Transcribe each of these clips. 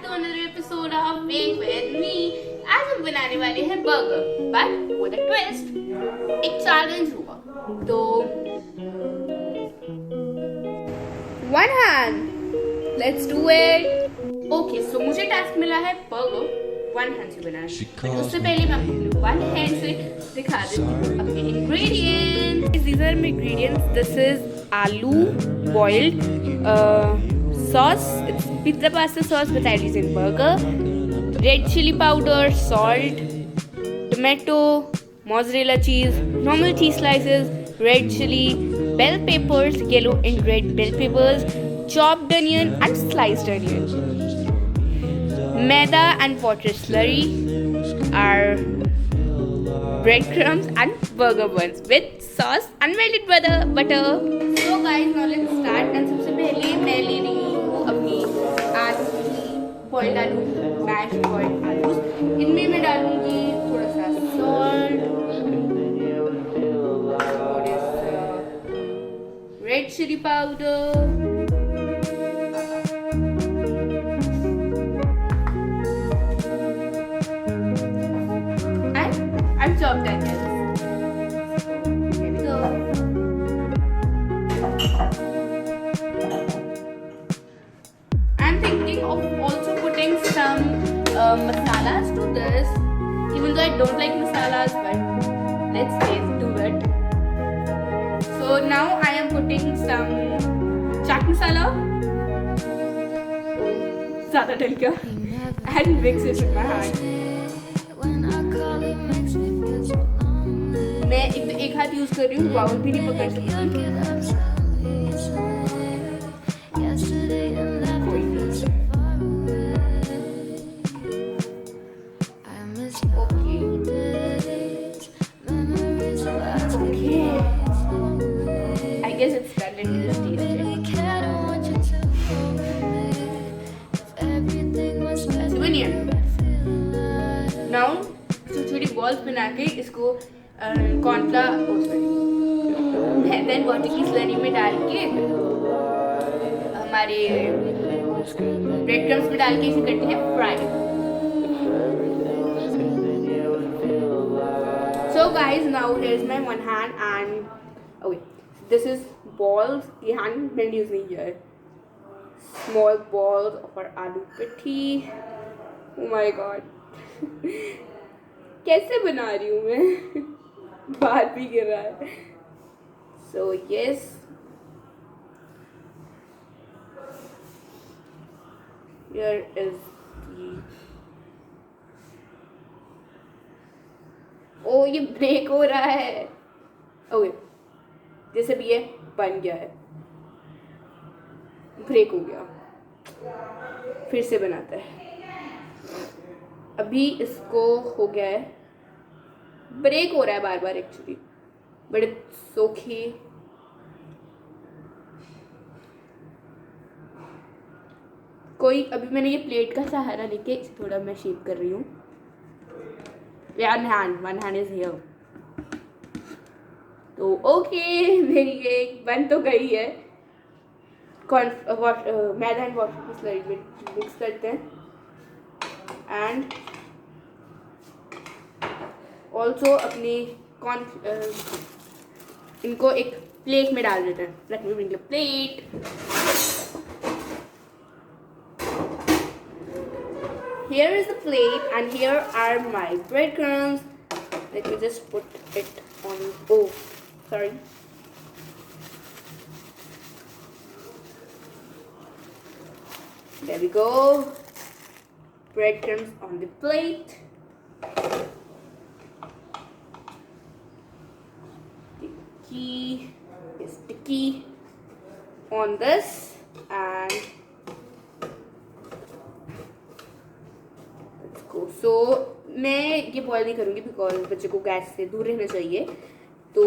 to another episode of Bake with me. आज हम बनाने वाले हैं burger, but with a twist. एक चैलेंज हुआ, तो one hand. Let's do it. Okay, so मुझे टास्क मिला है बर्गर वन हैंड से बनाना, बट उससे पहले मैं आपको वन हैंड से दिखा देती हूँ अपने ingredients. These are my ingredients. This is aloo boiled. Sauce, it's pizza pasta sauce but I use in burger, red chili powder, salt, tomato, mozzarella cheese, normal cheese slices, red chili, bell peppers, yellow and red bell peppers, chopped onion and sliced onion. Maida and water slurry are breadcrumbs and burger buns with sauce and melted butter. So guys, now let's start. And सबसे पहले मैं ले रही हूँ अपनी boiled आलू, mash boiled आलू. इनमें मैं डालूंगी थोड़ा सा सॉल्ट, थोड़ा सा red chilli powder, and I've chopped onions. Here we go. I'm thinking of also putting some masalas to this, even though I don't like masalas, but let's do it. So now I am putting some chaat masala, ज़्यादा डल गया, and mix it with my hand. मैं एक हाथ use कर रही हूँ, bowl भी नहीं पकड़ सकती. I guess it's done. Let me just taste it. Souvenir. Now छोटी बॉल्स बना के इसको देन वाटर की स्लरी में डाल के हमारे ब्रेड क्रम्स में डाल के इसे करते हैं fry. So guys, now here's my one hand and okay, this is balls. ये hand मैंने यूज नहीं किया है. Small balls of our aloo pitti. Oh my god. कैसे बना रही हूँ मैं? बाहर भी गिर रहा है. So yes, here is the. ओ ये ब्रेक हो रहा है. ओके, जैसे भी ये बन गया है, ब्रेक हो गया, फिर से बनाता है. अभी इसको हो गया है, ब्रेक हो रहा है बार बार एक्चुअली, बट इट्स ओके. कोई अभी मैंने ये प्लेट का सहारा लेके इसे थोड़ा मैं शेप कर रही हूँ. One hand is here. तो ओके, मेरी एक बन तो गई है. मैदा एंड वाटर की स्लरी में मिक्स करते हैं एंड ऑल्सो अपनी इनको एक प्लेट में डाल देते हैं. Let me bring the plate. Here is the plate and here are my breadcrumbs. Let me just put it on. Oh, sorry. There we go. Breadcrumbs on the plate. Sticky on this and let's go. So मैं ये boil नहीं करूँगी because बच्चे को gas से दूर रहना चाहिए. तो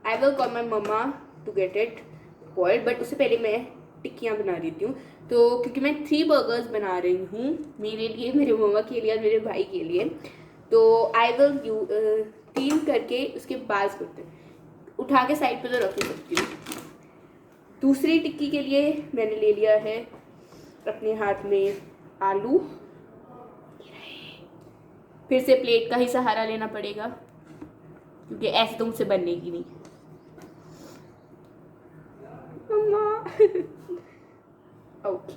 I will call my mama to get it boiled, but उससे पहले मैं टिक्कियाँ बना देती हूँ. तो क्योंकि मैं 3 बर्गर्स बना रही हूँ, मेरे लिए, मेरे मम्मा के लिए और मेरे भाई के लिए. तो आई विल 3 करके उसके बाद करते हैं. उठा के साइड पे तो रख ही सकती हूँ. दूसरी टिक्की के लिए मैंने ले लिया है अपने हाथ में आलू फिर से प्लेट का ही सहारा लेना पड़ेगा क्योंकि ऐसे तो मुझसे बनेगी नहीं। ओके,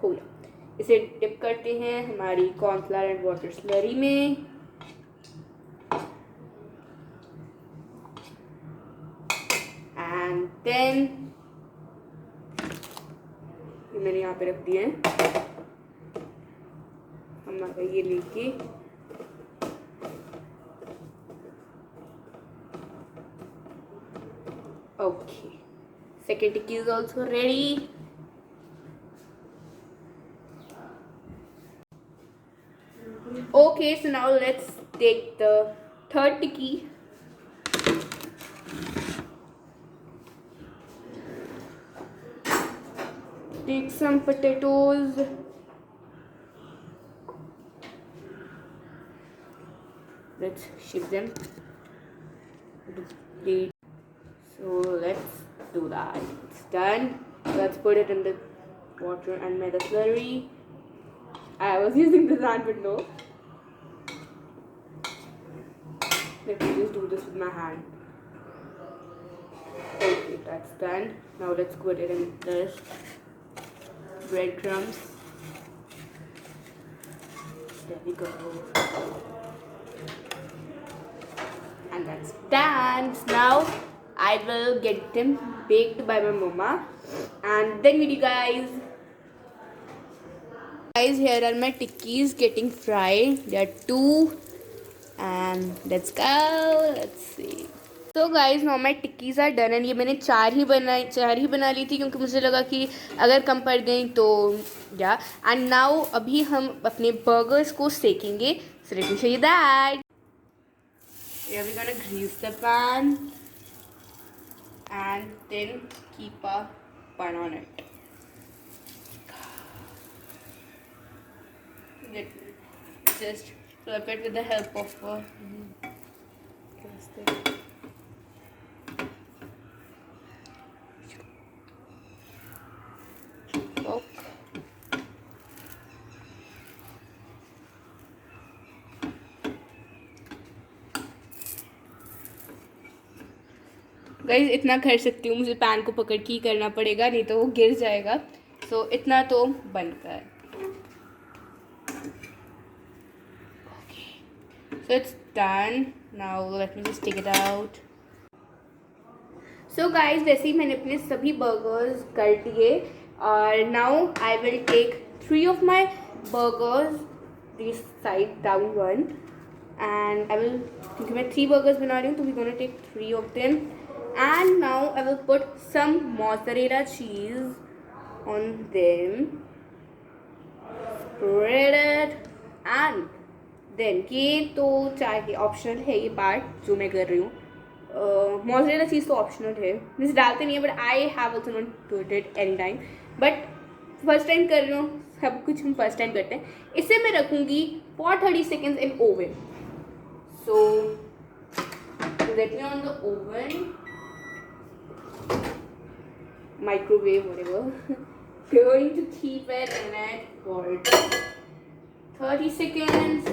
हो गया। इसे डिप करते हैं हमारी कॉर्नफ्लावर एंड वाटर स्लरी में। एंड देन मैंने यहाँ पे रख दिए हैं हमारा ये लेके। Okay, second tikki is also ready. Okay, so now let's take the third tikki. Take some potatoes. Let's shift them to the plate. So let's do that. It's done. Let's put it in the water and make the slurry. I was using the hand, but no. Let me just do this with my hand. Okay, that's done. Now let's put it in this breadcrumbs. There we go. And that's done. Now I will get them baked by my mama and then meet you guys. Guys, here are my tikkis getting fried. There are 2 and let's go. Let's see. तो guys now my tikkis are done and ये मैंने 4 ही बना ली थी क्योंकि मुझे लगा कि अगर कम पड़ गई तो या। एंड नाउ अभी हम अपने बर्गर्स को सेकेंगे। So let me show you that. Here we're gonna grease the pan and then keep a bun on it. Let me just flip it with the help of a fork. Guys इतना कर सकती हूँ, मुझे pan को पकड़ के ही करना पड़ेगा नहीं तो वो गिर जाएगा। सो इतना तो बनकर। Okay, so it's done. Now let me just take it out. So guys वैसे ही मैंने अपने सभी बर्गर्स कर दिए और now I will take 3 of my burgers this side down one and I will, क्योंकि मैं 3 बर्गर्स बना रही हूँ तो we gonna take 3 of them. And now I will put some mozzarella cheese on them, spread it and then ये तो चाहे optional है ये पार्ट जो मैं कर रही हूँ. मोज़रेला चीज़ तो ऑप्शनल है, मीन्स डालते नहीं है, but I have also not dude it any time, but first time कर रही हूँ. सब कुछ हम फर्स्ट टाइम करते हैं. इसे मैं रखूँगी for 30 seconds in oven. So let me on the oven, microwave, whatever. We're going to keep it in it for 30 seconds.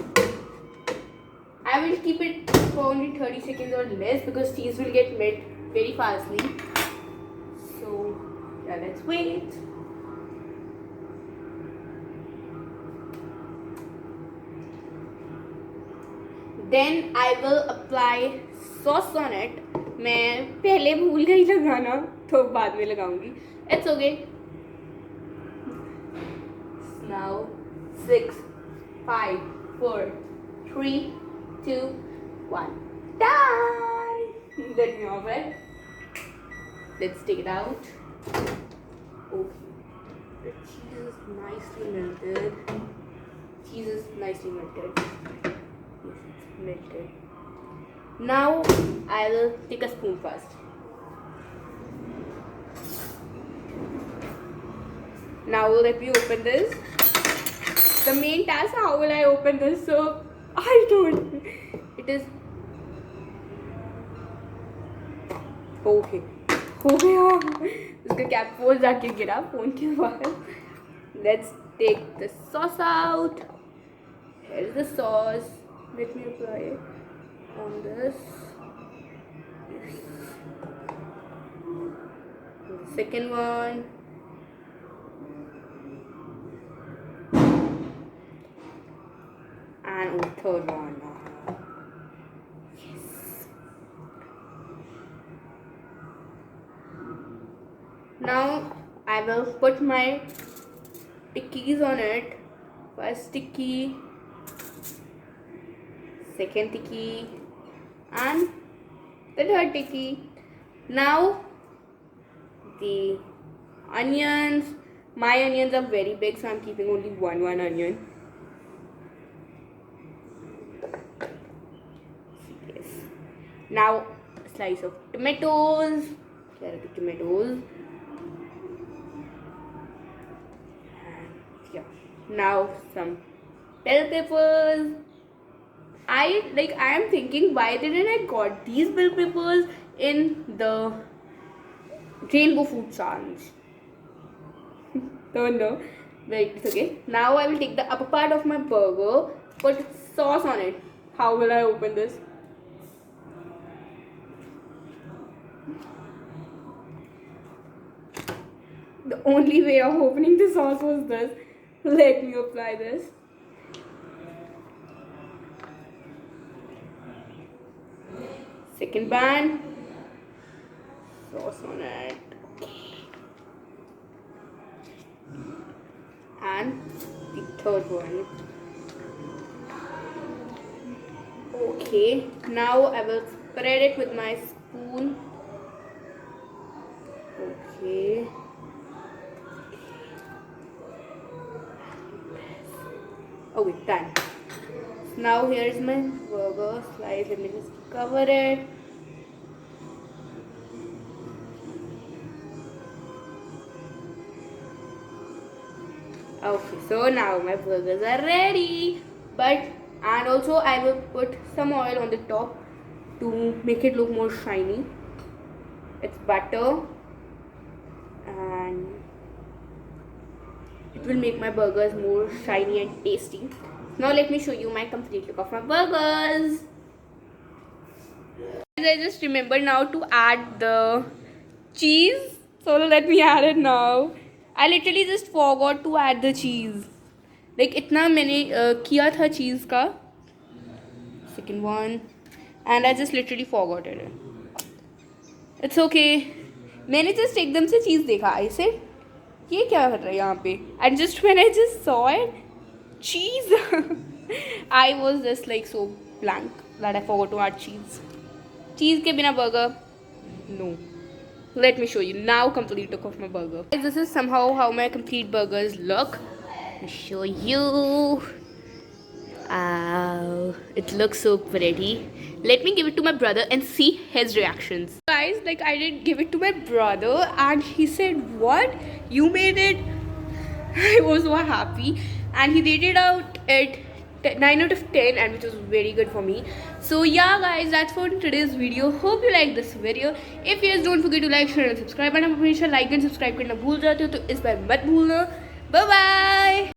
I will keep it for only 30 seconds or less because cheese will get melt very fastly. So yeah, let's wait. Then I will apply sauce on it. मैं पहले भूल गई लगाना तो बाद में लगाऊंगी. It's okay. Now 6, 5, 4, 3, 2, 1. Done. Let me off it. Let's take it out. Okay. The cheese is nicely melted. Cheese is nicely melted. Yes, it's melted. Now I will take a spoon first. Now let me open this. The main task, how will I open this? So I don't. It is okay. हो गया. उसका cap phone जाके गिरा phone के बाहर. Let's take the sauce out. Here is the sauce. Let me apply it on this. The second one. And on the third one. Yes. Now I will put my tikkis on it. First tikki, second tikki, and the third tikki. Now the onions. My onions are very big, so I'm keeping only one onion. Yes. Now a slice of tomatoes. Here are the tomatoes. And yeah. Now some bell peppers. I am thinking, why didn't I got these bell peppers in the Rainbow Food Challenge? Don't know. Wait, it's okay. Now I will take the upper part of my burger, put sauce on it. How will I open this? The only way of opening the sauce was this. Let me apply this. Second band. Sauce on it. And the third one. Okay, now I will spread it with my spoon. Okay. Oh wait, done. Now here is my burger slice. Let me just cover it. Okay, so now my burgers are ready. And also I will put some oil on the top to make it look more shiny. It's butter, and it will make my burgers more shiny and tasty. Now let me show you my complete look of my burgers. I just remember now to add the cheese, so let me add it now. I literally just forgot to add the cheese. Like इतना मैंने किया था cheese का. Second one, and I just literally forgot it. It's okay. मैंने just एकदम से cheese देखा. I said, ये क्या कर रहा है यहाँ पे? And just when I just saw it, cheese. I was just like so blank that I forgot to add cheese. Cheese के बिना burger, no. Let me show you now complete look of my burger. This is somehow how my complete burgers look. Let me show you. It looks so pretty. Let me give it to my brother and see his reactions. Guys, like I did give it to my brother and he said, "What? You made it?" I was so happy, and he rated out at 9 out of 10, and which was very good for me. So yeah guys, that's for today's video. Hope you like this video. If yes, don't forget to like, share and subscribe. And I'm हमेशा like and subscribe करना भूल जाते हो तो इस बार मत भूलना. Bye bye.